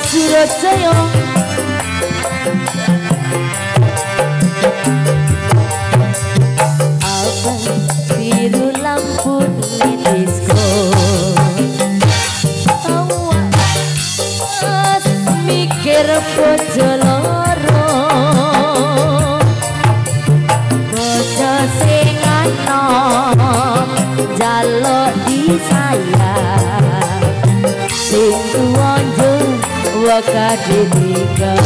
Surabaya abang biru lampu disco awas mikir bojo loro bojo sing anom jaluk disayang sing tuanjo wakade tinggal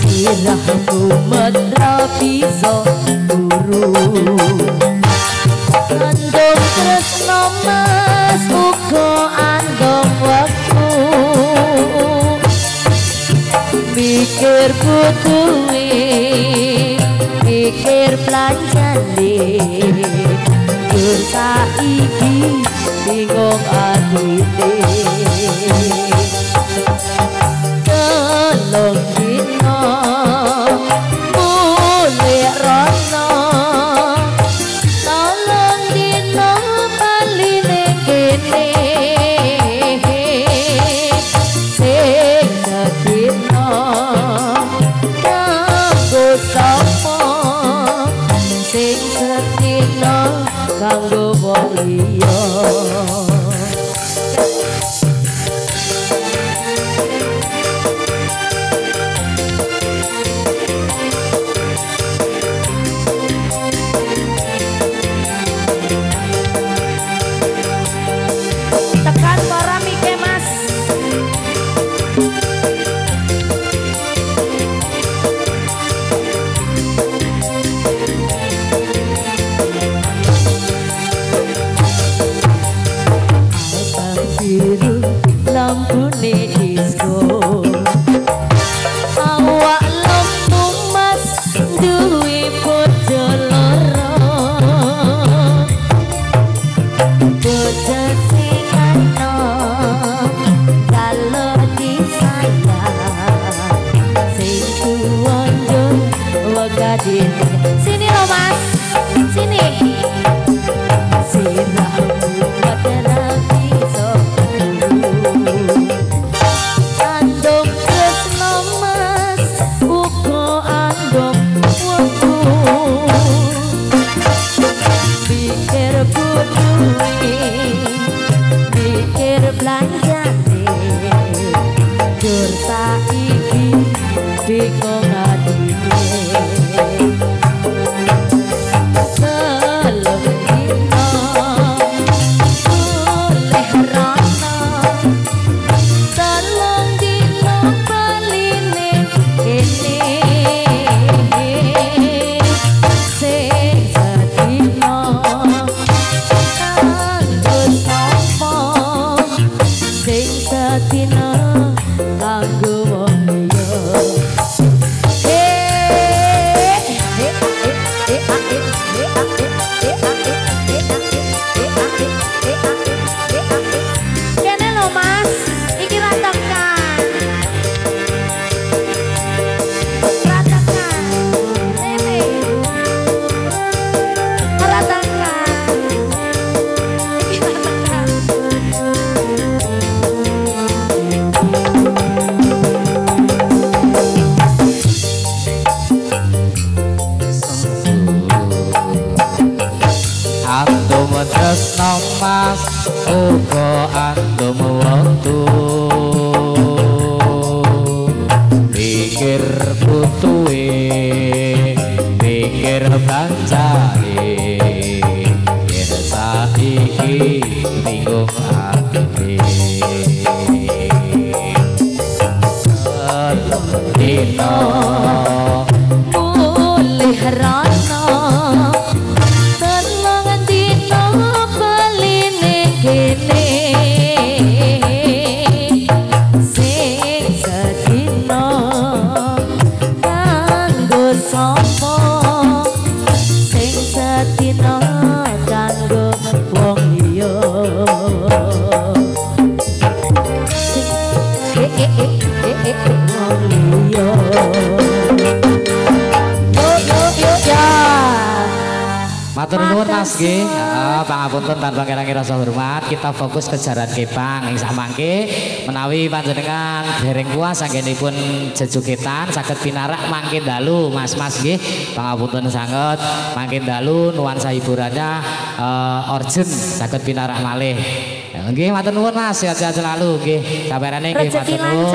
sirahku medra bisa turu andong tresno mas uga andong wektu mikir butuhe mikir planjane gur saiki bingung atine telung dina mulih rono telung dina bali ning kene sing sedina kanggo sapa sing sedina kanggo wong liya tekan para mike mas biru lampune disco awak lembu mas duwe bojo loro bojo sing anom jaluk disayang sing tuanjo wakade sini lo mas sini sirahmu medra bisa andong tresno mas uga andong wektu pikir butuhe pikir belanjane dur saiki bingung atine telung dina mulih rono telung dina bali ning kene sing sedina kanggo sapa sing sedina kanggo wong liya kene lo mas iki ratakan ini ratakan iki ratakan Antum tresno mas uga antum wektu pikir butuhe pikir bancane yen saiki bingung atine dina mulih rono telung dina bali ning kene sing sedina kanggo sapa sing sedina kanggo wong liya wong liya Mas nggih. Pangapunten tanpa kira-kira rasa hormat, kita fokus ke jaran kepang ing samangke menawi panjenengan dereng puas anggenipun jejogetan saged pinarak mangke dalu Mas-mas nggih. Pangapunten sanget mangke dalu nuansa hiburannya urgent saged pinarak malih. Nggih matur nuwun Mas, sehat-sehat selalu nggih. Sabarane nggih matur nuwun.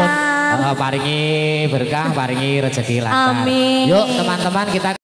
Paringi berkah, paringi rezeki lancar. Amin. Yuk teman-teman kita